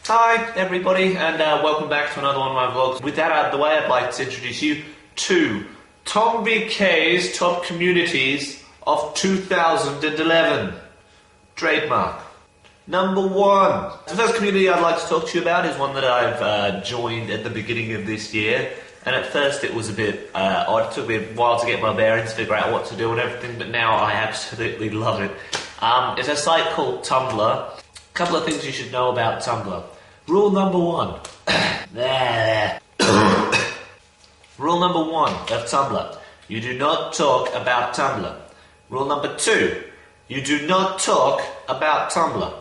Hi everybody, and welcome back to another one of my vlogs. With that out of the way, I'd like to introduce you to Tom BK's top communities of 2011. Trademark. Number 1. The first community I'd like to talk to you about is one that I've joined at the beginning of this year. And at first it was a bit odd. It took me a while to get my bearings, figure out what to do and everything, but now I absolutely love it. It's a site called Tumblr. A couple of things you should know about Tumblr. Rule number 1. Rule number 1 of Tumblr. You do not talk about Tumblr. Rule number 2. You do not talk about Tumblr.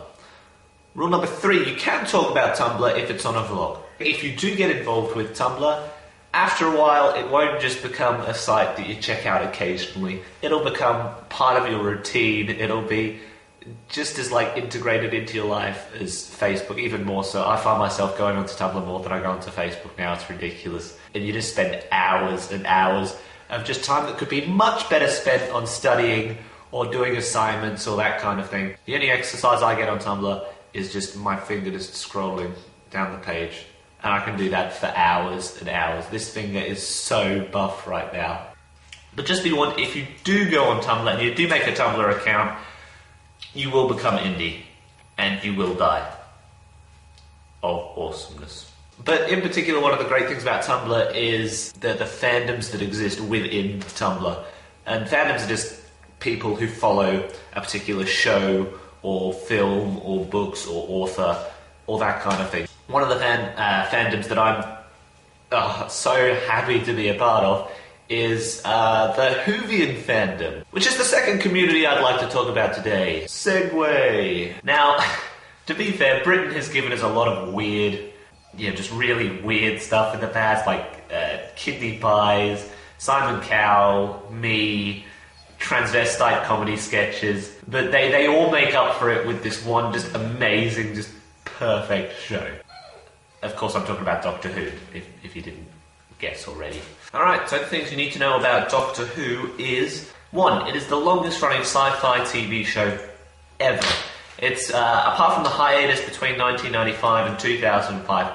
Rule number 3. You can talk about Tumblr if it's on a vlog. If you do get involved with Tumblr, after a while it won't just become a site that you check out occasionally. It'll become part of your routine. It'll be just as integrated into your life as Facebook, even more so. I find myself going onto Tumblr more than I go onto Facebook now. It's ridiculous. And you just spend hours and hours of just time that could be much better spent on studying or doing assignments or that kind of thing. The only exercise I get on Tumblr is just my finger just scrolling down the page. And I can do that for hours and hours. This finger is so buff right now. But just be warned, if you do go on Tumblr and you do make a Tumblr account, you will become indie, and you will die of awesomeness. But in particular, one of the great things about Tumblr is the fandoms that exist within Tumblr. And fandoms are just people who follow a particular show, or film, or books, or author, or that kind of thing. One of the fandoms that I'm so happy to be a part of is the Whovian fandom, which is the second community I'd like to talk about today. Segue. Now, to be fair, Britain has given us a lot of weird, just really weird stuff in the past, like kidney pies, Simon Cowell, me, transvestite comedy sketches, but they all make up for it with this one just amazing, just perfect show. Of course, I'm talking about Doctor Who, if you didn't guess already. Alright, so the things you need to know about Doctor Who is 1. It is the longest running sci-fi TV show ever. It's, apart from the hiatus between 1995 and 2005,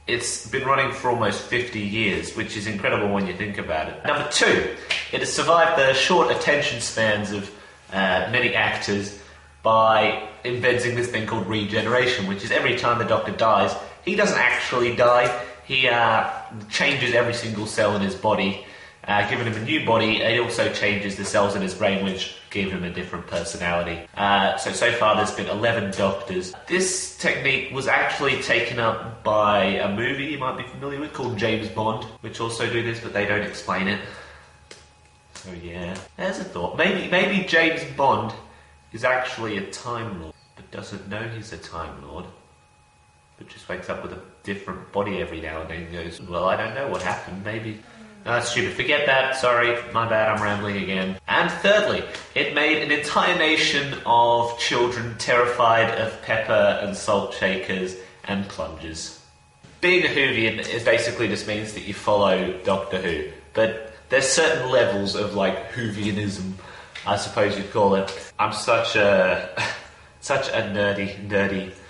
it's been running for almost 50 years, which is incredible when you think about it. Number 2, it has survived the short attention spans of many actors by inventing this thing called regeneration, which is every time the Doctor dies, he doesn't actually die. He changes every single cell in his body, giving him a new body. It also changes the cells in his brain, which give him a different personality. So far there's been 11 Doctors. This technique was actually taken up by a movie you might be familiar with called James Bond, which also do this, but they don't explain it. So yeah, there's a thought. Maybe James Bond is actually a Time Lord, but doesn't know he's a Time Lord. But just wakes up with a different body every now and then and goes, well, I don't know what happened, maybe. No, that's stupid. Forget that. Sorry, my bad, I'm rambling again. And thirdly, it made an entire nation of children terrified of pepper and salt shakers and plungers. Being a Whovian is basically just means that you follow Doctor Who. But there's certain levels of, Whovianism, I suppose you'd call it. I'm such a nerdy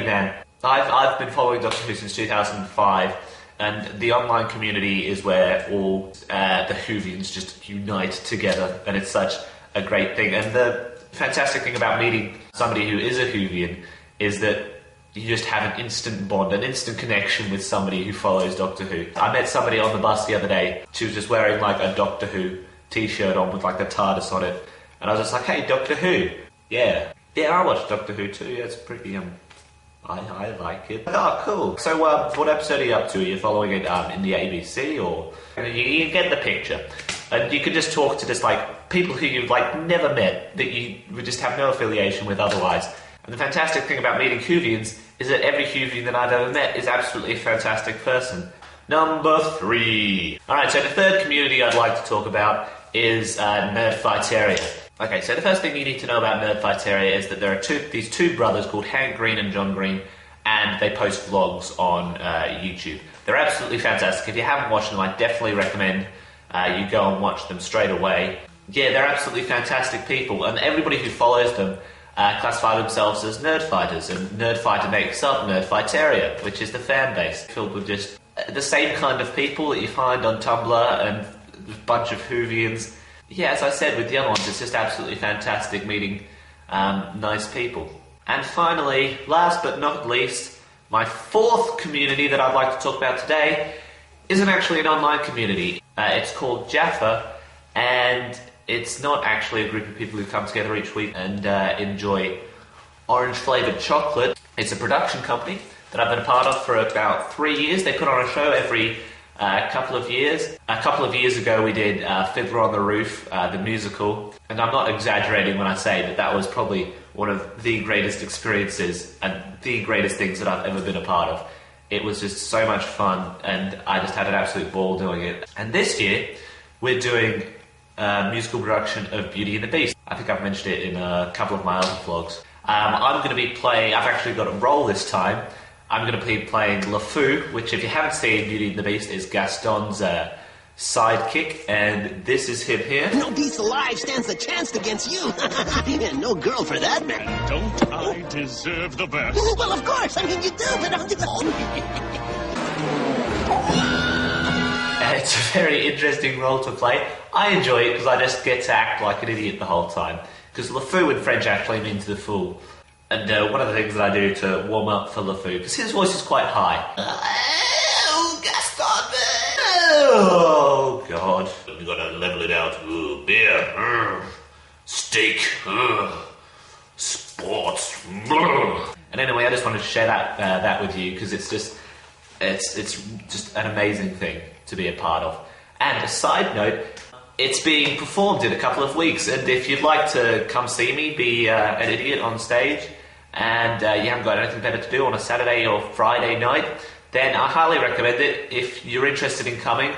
man. I've been following Doctor Who since 2005, and the online community is where all the Whovians just unite together, and it's such a great thing. And the fantastic thing about meeting somebody who is a Whovian is that you just have an instant bond, an instant connection with somebody who follows Doctor Who. I met somebody on the bus the other day. She was just wearing a Doctor Who t-shirt on with the TARDIS on it, and I was just like, hey, Doctor Who. Yeah, I watch Doctor Who too. Yeah, it's pretty I like it. Oh, cool. So, what episode are you up to? Are you following it in the ABC, or... You get the picture. And you can just talk to just, people who you've, never met, that you would just have no affiliation with otherwise. And the fantastic thing about meeting Whovians is that every Whovian that I've ever met is absolutely a fantastic person. Number 3. Alright, so the third community I'd like to talk about is Nerdfightaria. Okay, so the first thing you need to know about Nerdfightaria is that there are these two brothers called Hank Green and John Green, and they post vlogs on YouTube. They're absolutely fantastic. If you haven't watched them, I definitely recommend you go and watch them straight away. Yeah, they're absolutely fantastic people, and everybody who follows them classify themselves as nerdfighters, and Nerdfighter makes up Nerdfightaria, which is the fan base filled with just the same kind of people that you find on Tumblr and a bunch of Whovians. Yeah, as I said with the other ones, it's just absolutely fantastic meeting nice people. And finally, last but not least, my fourth community that I'd like to talk about today isn't actually an online community. It's called JAFFA, and it's not actually a group of people who come together each week and enjoy orange-flavoured chocolate. It's a production company that I've been a part of for about 3 years. They put on a show every couple of years. A couple of years ago we did Fiddler on the Roof, the musical, and I'm not exaggerating when I say that that was probably one of the greatest experiences and the greatest things that I've ever been a part of. It was just so much fun, and I just had an absolute ball doing it. And this year we're doing musical production of Beauty and the Beast. I think I've mentioned it in a couple of my other vlogs. I'm going to be playing, I've actually got a role this time. I'm going to be playing Whuh, which if you haven't seen Beauty and the Beast is Gaston's sidekick, and this is him here. No beast alive stands a chance against you. No girl for that matter. Don't I deserve the best? Well, of course, I mean you do, but It's a very interesting role to play. I enjoy it because I just get to act like an idiot the whole time. Because Whuh in French actually means the fool. And one of the things that I do to warm up for Whuh, because his voice is quite high. Oh, Gaston! Oh, God. We gotta level it out. Ooh, beer. Steak. Sports. And anyway, I just wanted to share that with you because it's just an amazing thing to be a part of. And a side note, it's being performed in a couple of weeks, and if you'd like to come see me be an idiot on stage, and you haven't got anything better to do on a Saturday or Friday night, then I highly recommend it. If you're interested in coming,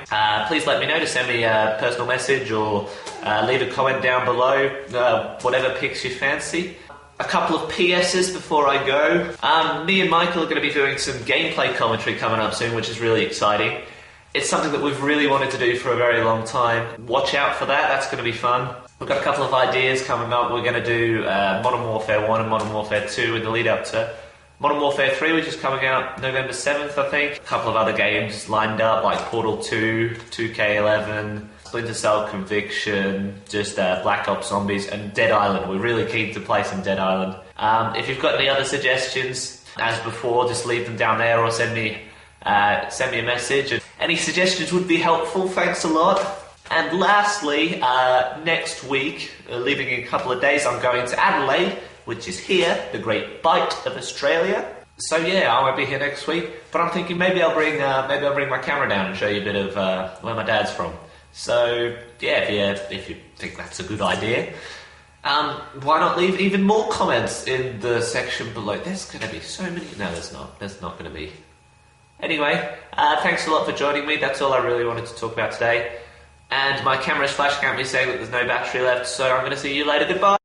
please let me know. To send me a personal message or leave a comment down below, whatever pics you fancy. A couple of PSs before I go. Me and Michael are going to be doing some gameplay commentary coming up soon, which is really exciting. It's something that we've really wanted to do for a very long time. Watch out for that, that's going to be fun. We've got a couple of ideas coming up. We're going to do Modern Warfare 1 and Modern Warfare 2 in the lead up to Modern Warfare 3, which is coming out November 7th, I think. A couple of other games lined up, like Portal 2, 2K11, Splinter Cell Conviction, just Black Ops Zombies, and Dead Island. We're really keen to play some Dead Island. If you've got any other suggestions, as before, just leave them down there or send me a message. Any suggestions would be helpful, thanks a lot. And lastly, next week, leaving in a couple of days, I'm going to Adelaide, which is here, the great bite of Australia. So yeah, I won't be here next week, but I'm thinking maybe I'll bring my camera down and show you a bit of where my dad's from. So yeah, if you think that's a good idea, why not leave even more comments in the section below? There's going to be so many. No, there's not. There's not going to be. Anyway, thanks a lot for joining me. That's all I really wanted to talk about today. And my camera's flashing at me saying that there's no battery left, so I'm going to see you later. Goodbye.